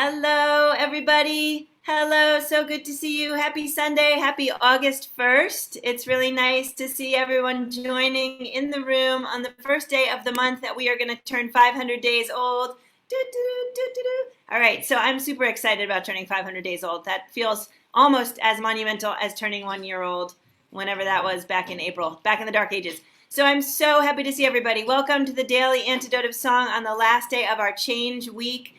Hello, everybody. Hello, so good to see you. Happy Sunday. Happy August 1st. It's really nice to see everyone joining in the room on the first day of the month that we are going to turn 500 days old. All right, so I'm super excited about turning 500 days old. That feels almost as monumental as turning 1 year old, whenever that was back in April, back in the dark ages. So I'm so happy to see everybody. Welcome to the Daily Antidote of Song on the last day of our change week.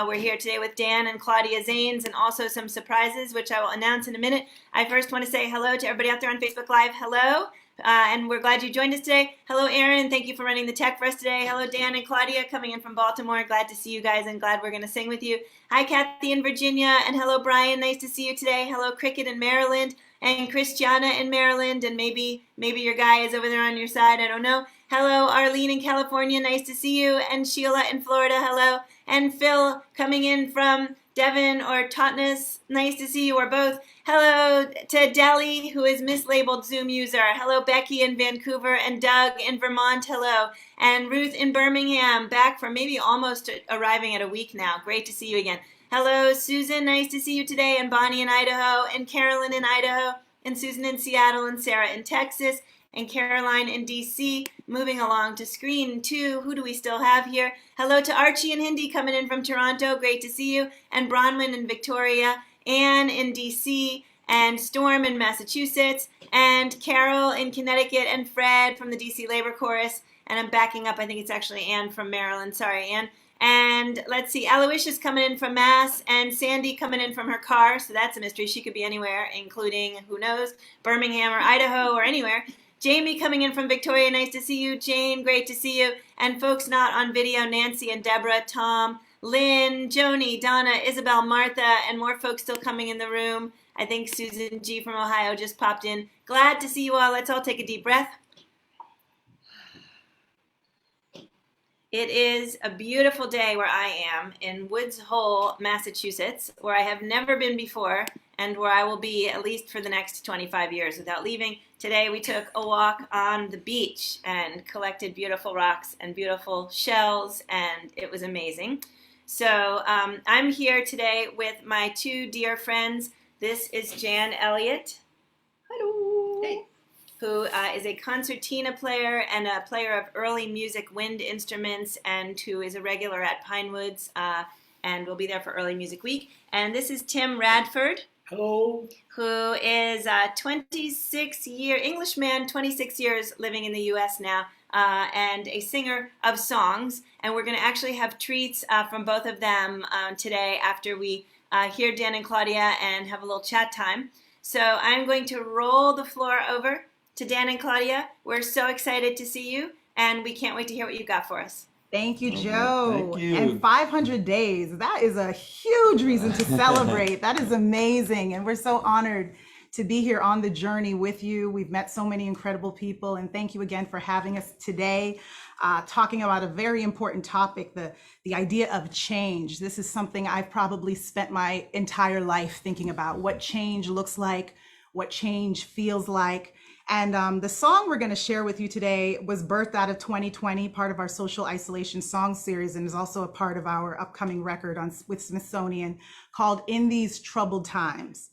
We're here today with Dan and Claudia Zanes and also some surprises, which I will announce in a minute. I first want to say hello to everybody out there on Facebook Live. Hello. And we're glad you joined us today. Hello, Aaron. Thank you for running the tech for us today. Hello, Dan and Claudia coming in from Baltimore. Glad to see you guys and glad we're going to sing with you. Hi, Kathy in Virginia. And hello, Brian. Nice to see you today. Hello, Cricket in Maryland. And Christiana in Maryland. And maybe your guy is over there on your side. I don't know. Hello, Arlene in California. Nice to see you. And Sheila in Florida. Hello. And Phil coming in from Devon or Totnes. Nice to see you or both. Hello to Deli, who is mislabeled Zoom user. Hello, Becky in Vancouver and Doug in Vermont. Hello. And Ruth in Birmingham, back from maybe almost arriving at a week now. Great to see you again. Hello, Susan. Nice to see you today. And Bonnie in Idaho. And Carolyn in Idaho. And Susan in Seattle. And Sarah in Texas. And Caroline in DC. Moving along to screen 2. Who do we still have here? Hello to Archie and Hindi coming in from Toronto. Great to see you. And Bronwyn in Victoria. Anne in DC. And Storm in Massachusetts. And Carol in Connecticut. And Fred from the DC Labor Chorus. And I'm backing up. I think it's actually Anne from Maryland. Sorry, Anne. And let's see, Aloysius coming in from Mass, and Sandy coming in from her car, so that's a mystery. She could be anywhere, including, who knows, Birmingham or Idaho or anywhere. Jamie coming in from Victoria, nice to see you. Jane, great to see you. And folks not on video, Nancy and Deborah, Tom, Lynn, Joni, Donna, Isabel, Martha, and more folks still coming in the room. I think Susan G. from Ohio just popped in. Glad to see you all. Let's all take a deep breath. It is a beautiful day where I am in Woods Hole, Massachusetts, where I have never been before and where I will be at least for the next 25 years without leaving. Today we took a walk on the beach and collected beautiful rocks and beautiful shells, and it was amazing. So I'm here today with my 2 dear friends. This is Jan Elliott. Hello. Hey. Who is a concertina player and a player of early music wind instruments, and who is a regular at Pinewoods and will be there for Early Music Week. And this is Tim Radford. Hello. Who is a 26-year Englishman, 26 years living in the U.S. now, and a singer of songs. And we're going to actually have treats from both of them today after we hear Dan and Claudia and have a little chat time. So I'm going to roll the floor over to Dan and Claudia. We're so excited to see you, and we can't wait to hear what you've got for us. Thank you, Joe. Thank you. And 500 days, that is a huge reason to celebrate. That is amazing. And we're so honored to be here on the journey with you. We've met so many incredible people, and thank you again for having us today, talking about a very important topic, the idea of change. This is something I've probably spent my entire life thinking about, what change looks like, what change feels like. And the song we're going to share with you today was birthed out of 2020, part of our social isolation song series, and is also a part of our upcoming record with Smithsonian called In These Troubled Times.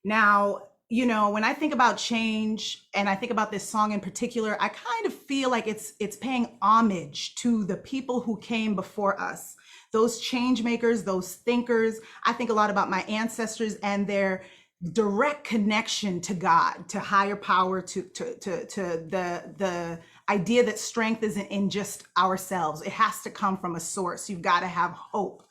Now, you know, when I think about change and I think about this song in particular, I kind of feel like it's paying homage to the people who came before us, those change makers, those thinkers. I think a lot about my ancestors and their direct connection to God, to higher power, to the idea that strength isn't in just ourselves. It has to come from a source. You've got to have hope.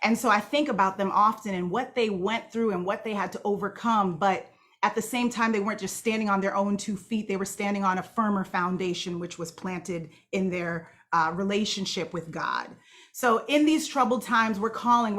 And so I think about them often and what they went through and what they had to overcome. But at the same time, they weren't just standing on their own 2 feet. They were standing on a firmer foundation, which was planted in their relationship with God. So in these troubled times, we're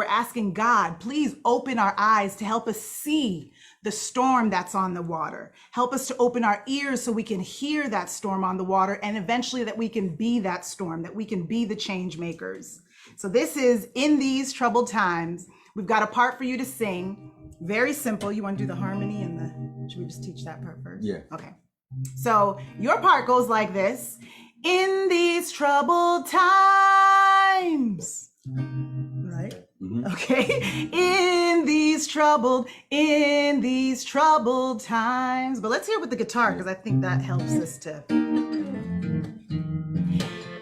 asking God, please open our eyes to help us see the storm that's on the water. Help us to open our ears so we can hear that storm on the water, and eventually that we can be that storm, that we can be the change makers. So this is In These Troubled Times. We've got a part for you to sing. Very simple. You want to do the harmony and should we just teach that part first? Yeah. Okay. So your part goes like this. In these troubled times. Right? Mm-hmm. Okay, in these troubled times. But let's hear it with the guitar because I think that helps us to.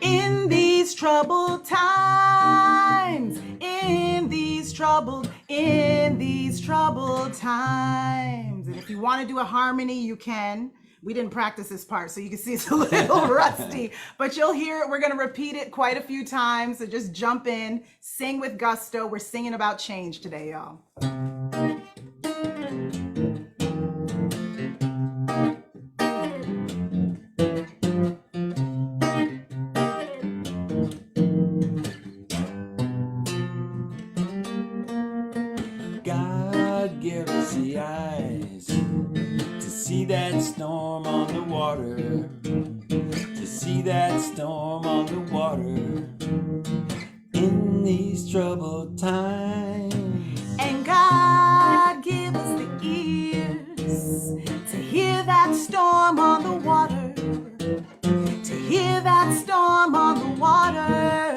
In these troubled times, in these troubled times. And if you want to do a harmony, you can. We didn't practice this part, so you can see it's a little rusty, but you'll hear it. We're going to repeat it quite a few times. So just jump in, sing with gusto. We're singing about change today, y'all. God give us the eyes to see that storm on the water, to see that storm on the water in these troubled times. And God give us the ears to hear that storm on the water, to hear that storm on the water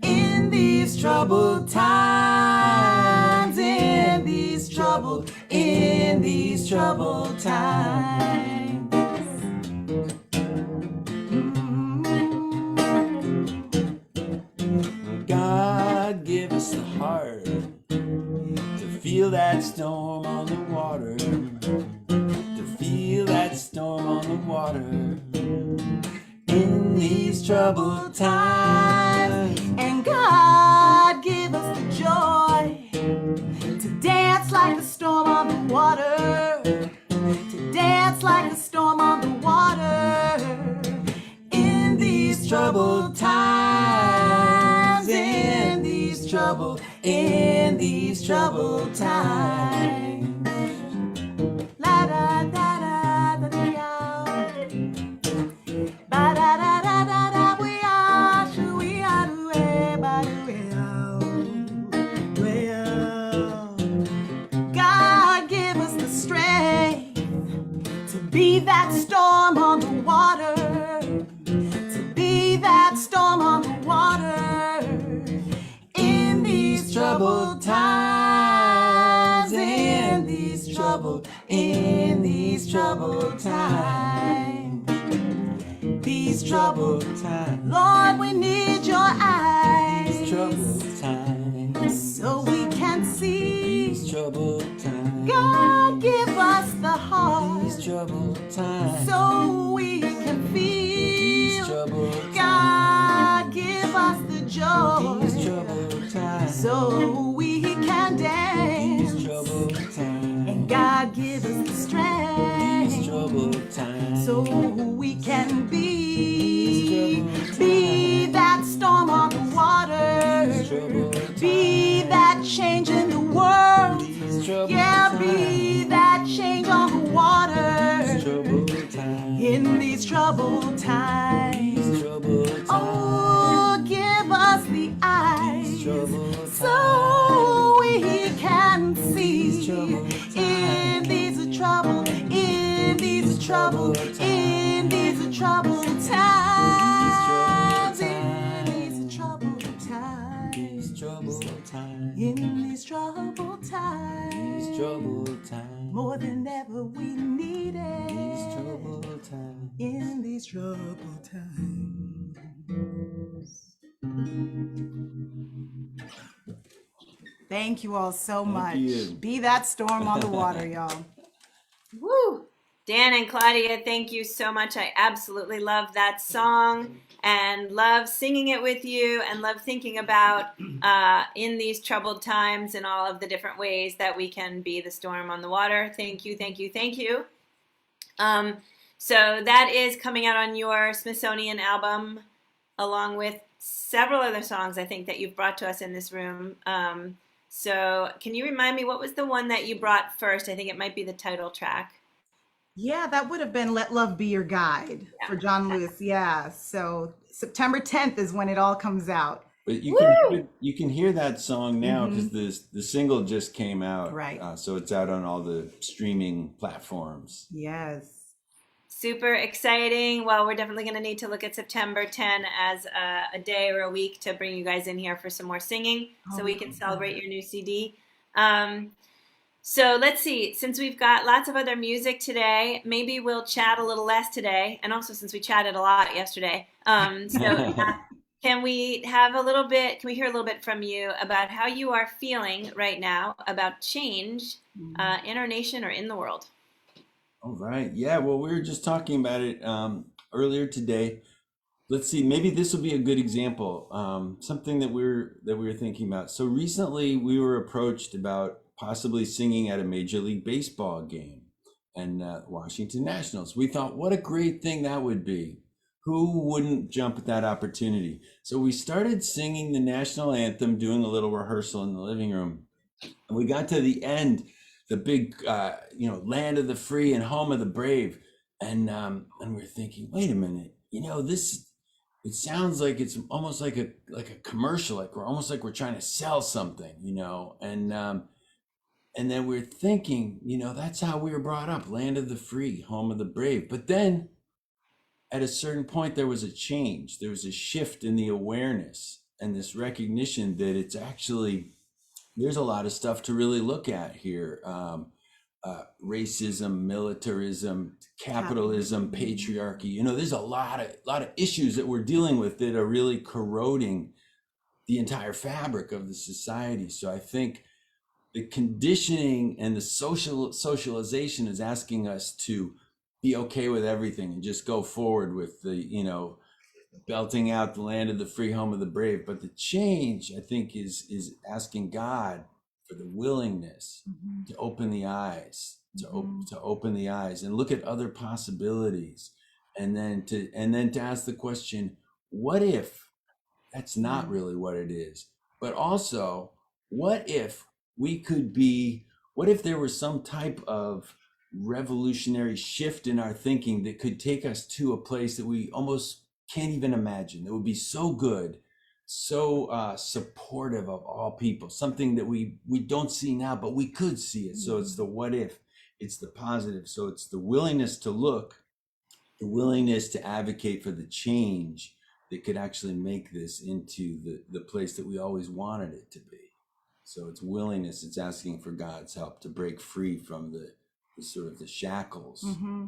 in these troubled times, in these troubled times. God give us the heart to feel that storm on the water, to feel that storm on the water in these troubled times. And God give us the joy to dance like a storm on the water, to dance like a storm on the water in these troubled times, in these troubled times. La da da da da da. Ba da da da da da. We are God give us the strength to be that storm on the water, to be that storm on the water in these troubled times, in these troubled times, these troubled times. Lord, we need your eyes, These troubled times, so we can see. these troubled times, God, give us the heart, these troubled times, so we can these feel. troubled times, God, give us the these joy, troubled times, so we can these dance. troubled times, And God, give us the these strength, troubled times, so we can be troubled that storm on the water, be that change in the world. these troubled Yeah, times, be that change on the water these troubled times, in these troubled times. these troubled times, Oh, give us the eyes troubled times, so we can see troubled in these troubled, in these troubled, in these troubled times, in these troubled times, these troubled times, in these troubled times. these troubled times, More than ever we need these it troubled times. in these troubled times. Thank you all so much. you. Be that storm on the water, y'all. Woo! Dan and Claudia, thank you so much. I absolutely love that song and love singing it with you and love thinking about in these troubled times and all of the different ways that we can be the storm on the water. Thank you, thank you, thank you. So that is coming out on your Smithsonian album along with several other songs I think that you've brought to us in this room. So can you remind me, what was the one that you brought first? I think it might be the title track. Yeah, that would have been Let Love Be Your Guide for John Lewis. Yeah. So September 10th is when it all comes out. But Woo! you can hear that song now because the single just came out, Right. so it's out on all the streaming platforms. Yes. Super exciting. Well, we're definitely going to need to look at September 10 as a day or a week to bring you guys in here for some more singing so we can celebrate your new CD. So let's see, since we've got lots of other music today, maybe we'll chat a little less today. And also since we chatted a lot yesterday. Can we have a little bit, can we hear a little bit from you about how you are feeling right now about change in our nation or in the world? All right. Yeah. Well, we were just talking about it earlier today. Let's see. Maybe this will be a good example. Something that we were thinking about. So recently, we were approached about possibly singing at a Major League Baseball game and Washington Nationals. We thought, what a great thing that would be. Who wouldn't jump at that opportunity? So we started singing the national anthem, doing a little rehearsal in the living room. And we got to the end, the big, land of the free and home of the brave. And we're thinking, wait a minute, it sounds like it's almost like a commercial, like we're trying to sell something, and then we're thinking, that's how we were brought up, land of the free, home of the brave. But then at a certain point, there was a change. There was a shift in the awareness and this recognition that it's actually, there's a lot of stuff to really look at here. Racism, militarism, capitalism, patriarchy. There's a lot of issues that we're dealing with that are really corroding the entire fabric of the society. So I think the conditioning and the socialization is asking us to be okay with everything and just go forward with the, belting out the land of the free, home of the brave. But the change, I think, is asking God for the willingness to open the eyes, to open the eyes and look at other possibilities, and then to ask the question, what if that's not really what it is? But also, what if what if there was some type of revolutionary shift in our thinking that could take us to a place that we almost can't even imagine, that would be so good, so supportive of all people, something that we don't see now, but we could see it. So it's the what if, it's the positive. So it's the willingness to look, the willingness to advocate for the change that could actually make this into the place that we always wanted it to be. So it's willingness, it's asking for God's help to break free from the sort of the shackles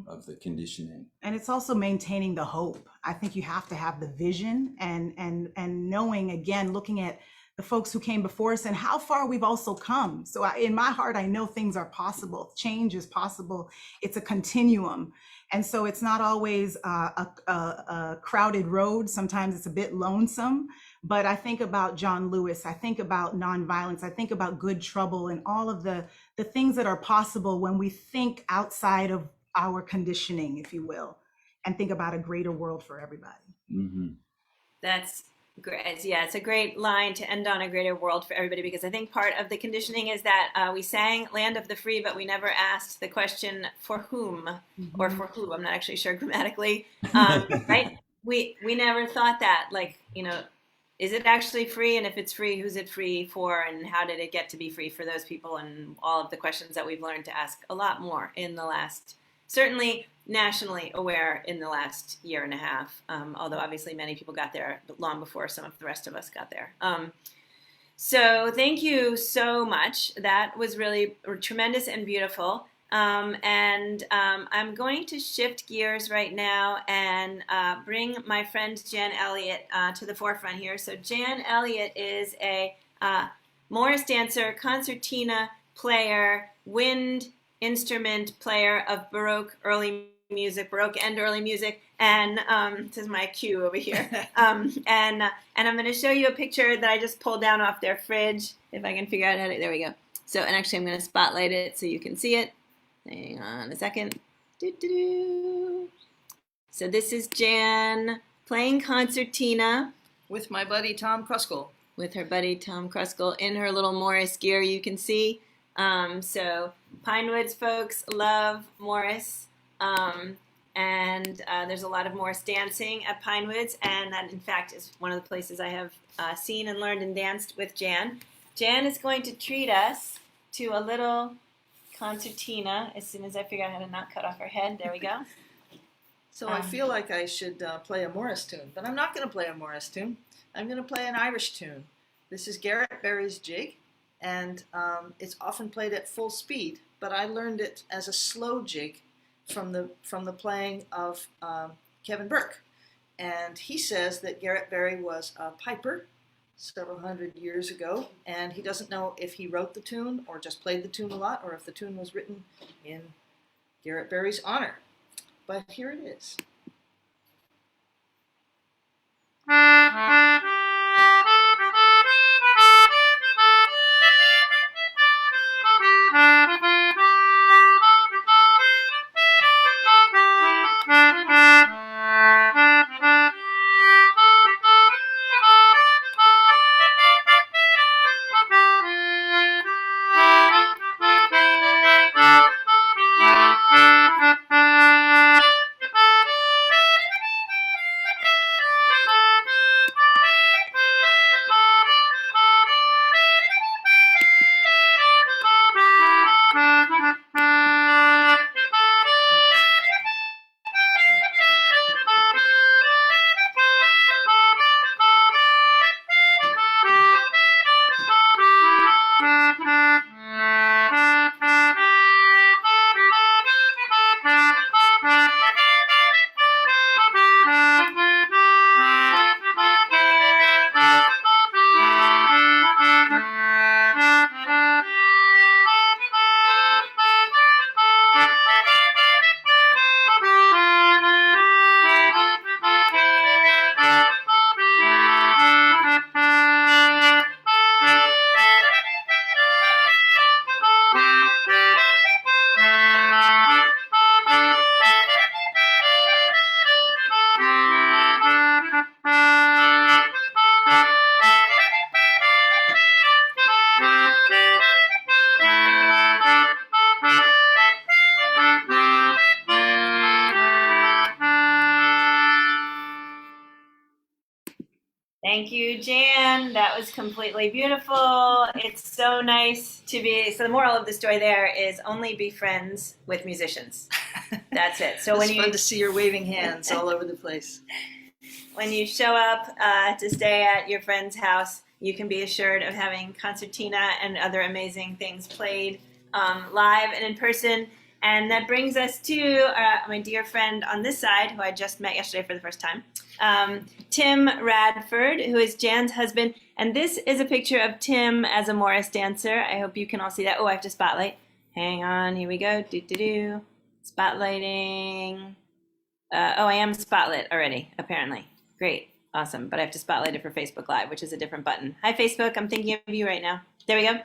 of the conditioning. And it's also maintaining the hope. I think you have to have the vision and knowing, again, looking at the folks who came before us and how far we've also come. So in my heart, I know things are possible. Change is possible. It's a continuum. And so it's not always a crowded road. Sometimes it's a bit lonesome. But I think about John Lewis. I think about nonviolence. I think about good trouble and all of the things that are possible when we think outside of our conditioning, if you will, and think about a greater world for everybody. That's great. Yeah, it's a great line to end on, a greater world for everybody, because I think part of the conditioning is that we sang land of the free, but we never asked the question for whom or for who. I'm not actually sure grammatically, right? We never thought that, like, is it actually free? And if it's free, who's it free for? And how did it get to be free for those people? And all of the questions that we've learned to ask a lot more in the last, certainly nationally aware in the last year and a half. Although obviously many people got there long before some of the rest of us got there. So thank you so much. That was really tremendous and beautiful. I'm going to shift gears right now and bring my friend Jan Elliott to the forefront here. So Jan Elliott is a Morris dancer, concertina player, wind instrument player of Baroque and early music. And this is my cue over here. And I'm going to show you a picture that I just pulled down off their fridge, if I can figure out how to, there we go. So, and actually I'm going to spotlight it so you can see it. Hang on a second. So this is Jan playing concertina with my buddy Tom Kruskal. With her buddy Tom Kruskal in her little Morris gear, you can see. So Pinewoods folks love Morris. And there's a lot of Morris dancing at Pinewoods. And that, in fact, is one of the places I have seen and learned and danced with Jan. Jan is going to treat us to a little concertina as soon as I figure out how to not cut off her head. There we go. So I feel like I should play a Morris tune, but I'm not going to play a Morris tune. I'm going to play an Irish tune. This is Garrett Berry's jig, and it's often played at full speed, but I learned it as a slow jig from the playing of Kevin Burke. And he says that Garrett Berry was a piper several hundred years ago, and he doesn't know if he wrote the tune or just played the tune a lot, or if the tune was written in Garrett Berry's honor. But here it is. Thank you, Jan. That was completely beautiful. It's so nice to be. So the moral of the story there is only be friends with musicians. That's it. So It's fun to see your waving hands all over the place. When you show up to stay at your friend's house, you can be assured of having concertina and other amazing things played live and in person. And that brings us to my dear friend on this side, who I just met yesterday for the first time, Tim Radford, who is Jan's husband. And this is a picture of Tim as a Morris dancer. I hope you can all see that. Oh, I have to spotlight. Hang on. Here we go. Do-do-do. Spotlighting. Oh, I am spotlit already, apparently. Great. Awesome. But I have to spotlight it for Facebook Live, which is a different button. Hi, Facebook. I'm thinking of you right now. There we go.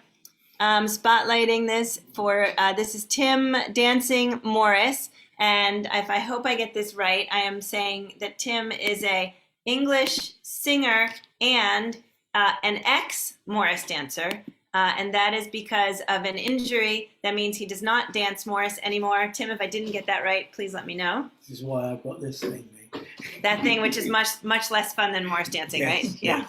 Spotlighting this for, this is Tim dancing Morris. And if I hope I get this right, I am saying that Tim is a English singer and an ex-Morris dancer. And that is because of an injury. That means he does not dance Morris anymore. Tim, if I didn't get that right, please let me know. This is why I've got this thing, mate. That thing, which is much less fun than Morris dancing, Yes, right? yes. Yeah.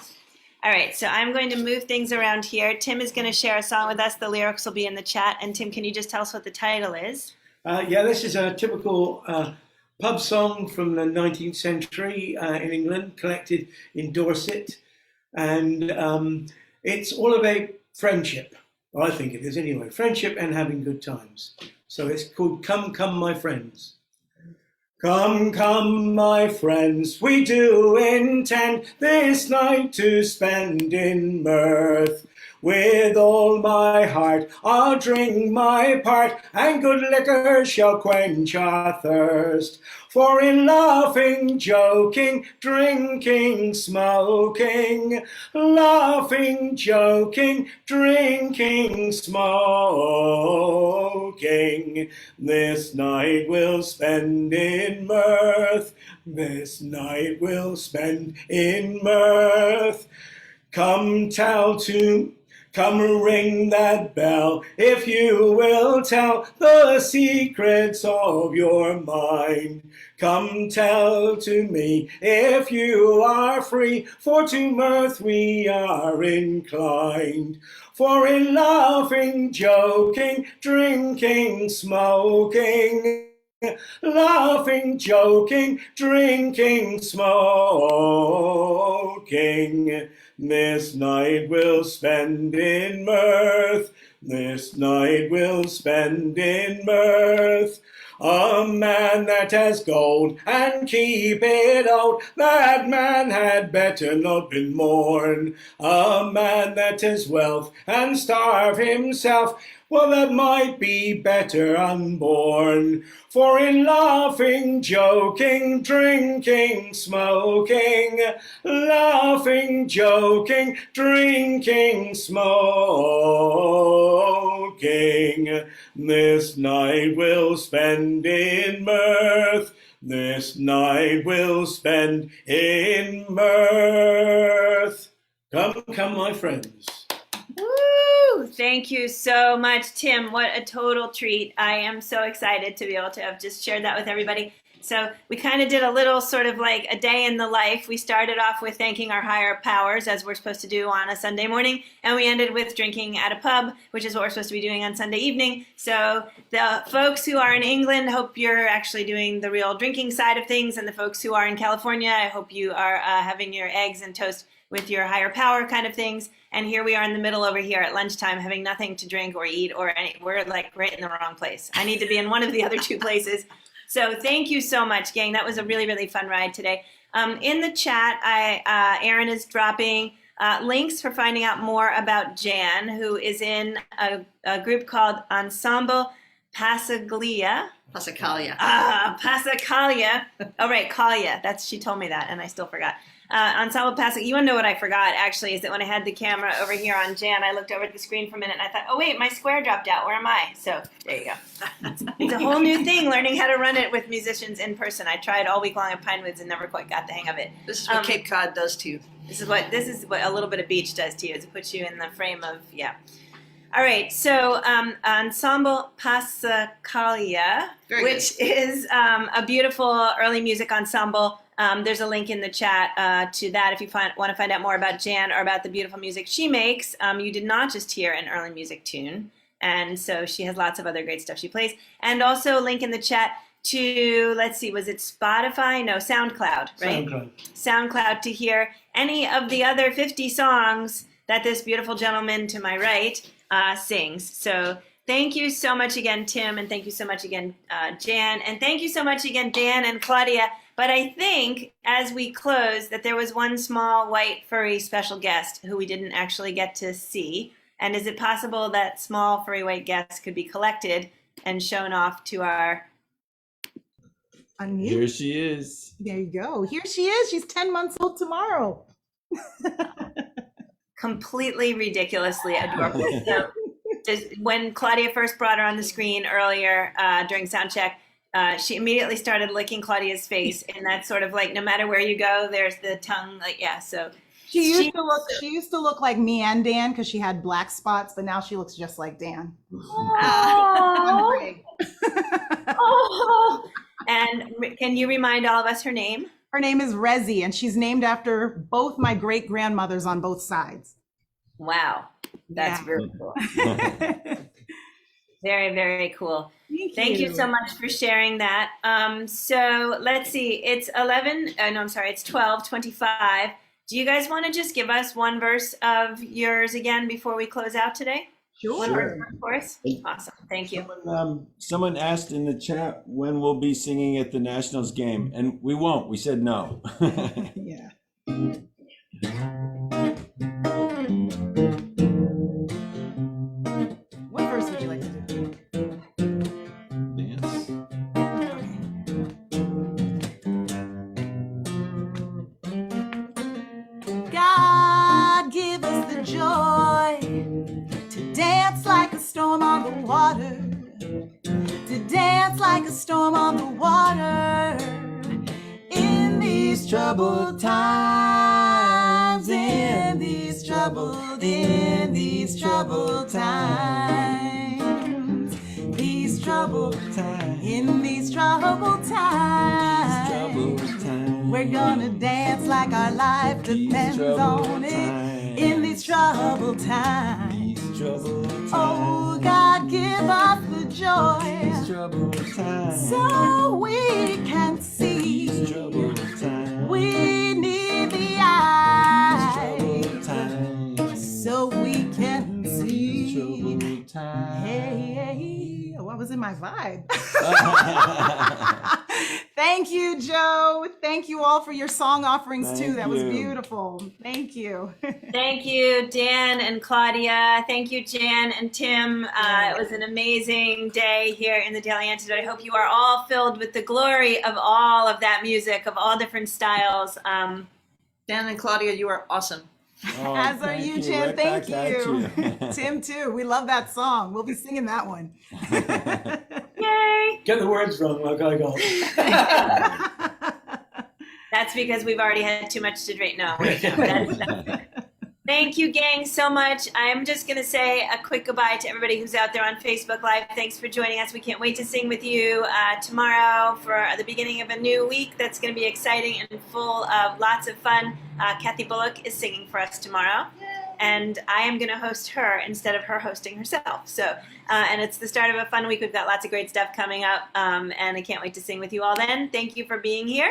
All right, so I'm going to move things around here. Tim is going to share a song with us. The lyrics will be in the chat. And Tim, can you just tell us what the title is? Yeah, this is a typical pub song from the 19th century in England, collected in Dorset. And it's all about friendship. Or I think it is anyway. Friendship and having good times. So it's called Come, Come, My Friends. Come, come, my friends, we do intend this night to spend in mirth. With all my heart I'll drink my part, and good liquor shall quench our thirst. For in laughing, joking, drinking, smoking, laughing, joking, drinking, smoking, this night we'll spend in mirth. This night we'll spend in mirth. Come ring that bell, if you will tell the secrets of your mind. Come tell to me if you are free, for to mirth we are inclined. For in laughing, joking, drinking, smoking, laughing, joking, drinking, smoking. This night we'll spend in mirth. This night we'll spend in mirth. A man that has gold and keep it out, that man had better not been mourned. A man that has wealth and starve himself, well, that might be better unborn. For in laughing, joking, drinking, smoking, laughing, joking, drinking, smoking, this night we'll spend in mirth. This night we'll spend in mirth. Come, come, my friends. Woo! Thank you so much, Tim. What a total treat. I am so excited to be able to have just shared that with everybody. So we kind of did a little sort of like a day in the life. We started off with thanking our higher powers, as we're supposed to do on a Sunday morning, and we ended with drinking at a pub, which is what we're supposed to be doing on Sunday evening. So the folks who are in England, hope you're actually doing the real drinking side of things, and the folks who are in California, I hope you are having your eggs and toast with your higher power kind of things. And here we are in the middle over here at lunchtime having nothing to drink or eat or any, we're like right in the wrong place. I need to be in one of the other two places. So thank you so much, gang. That was a really, really fun ride today. In the chat, Aaron is dropping links for finding out more about Jan, who is in a group called Ensemble Passacaglia. Passacaglia. Passacaglia. Oh, right, Kalia. She told me that, and I still forgot. Ensemble Passacaglia. You want to know what I forgot, actually, is that when I had the camera over here on Jan, I looked over at the screen for a minute, and I thought, oh, wait, my square dropped out. Where am I? So there you go. It's a whole new thing, learning how to run it with musicians in person. I tried all week long at Pinewoods and never quite got the hang of it. This is what Cape Cod does to you. This is what a little bit of beach does to you, is it puts you in the frame of, yeah. All right, so Ensemble Passacaglia, which is a beautiful early music ensemble. There's a link in the chat to that if you want to find out more about Jan or about the beautiful music she makes. You did not just hear an early music tune, and so she has lots of other great stuff she plays. And also a link in the chat to, let's see, was it Spotify? No, SoundCloud, right? SoundCloud to hear any of the other 50 songs that this beautiful gentleman to my right sings. So thank you so much again, Tim, and thank you so much again, Jan, and thank you so much again, Dan and Claudia. But I think as we close that there was one small white furry special guest who we didn't actually get to see. And is it possible that small furry white guest could be collected and shown off to our... Unmute. Here she is. There you go. Here she is. She's 10 months old tomorrow. Completely ridiculously adorable. So when Claudia first brought her on the screen earlier during sound check, she immediately started licking Claudia's face, and that's sort of like no matter where you go, there's the tongue. Like, yeah, so she used to look like me and Dan because she had black spots, but now she looks just like Dan. Oh. Oh. And can you remind all of us her name? Her name is Rezi, and she's named after both my great grandmothers on both sides. Wow, that's very cool. Very, very cool. Thank you so much for sharing that. So let's see, it's 12:25. Do you guys want to just give us one verse of yours again before we close out today? Sure. Of course. Awesome. Thank you. Someone asked in the chat when we'll be singing at the Nationals game, and we won't. We said no. Yeah. What verse would you like to do? Dance. God, give us the joy to dance like a storm on the water, to dance like a storm on the water in these troubled times, in these troubled times, these troubled times, in these troubled times, we're gonna dance like our life depends on it in these troubled times. Oh, God, give us the joy These troubled times. so we can see. These troubled times. We need the These eye troubled times. so we can These see. troubled times. Hey, oh, I was in my vibe. Thank you, Joe. Thank you all for your song offerings too. Thank That was you. beautiful. Thank you. Thank you, Dan and Claudia. Thank you, Jan and Tim. It was an amazing day here in the Daily Antidote. I hope you are all filled with the glory of all of that music, of all different styles. Dan and Claudia, you are awesome. Oh, As are thank you, Jim. Right Thank back at you. you. Tim, too. We love that song. We'll be singing that one. Yay! Get the words wrong like I got. That's because we've already had too much to drink. No, wait, no, that's Thank you, gang, so much. I'm just going to say a quick goodbye to everybody who's out there on Facebook Live. Thanks for joining us. We can't wait to sing with you tomorrow for the beginning of a new week that's going to be exciting and full of lots of fun. Kathy Bullock is singing for us tomorrow. And I am going to host her instead of her hosting herself. So, and it's the start of a fun week. We've got lots of great stuff coming up. And I can't wait to sing with you all then. Thank you for being here.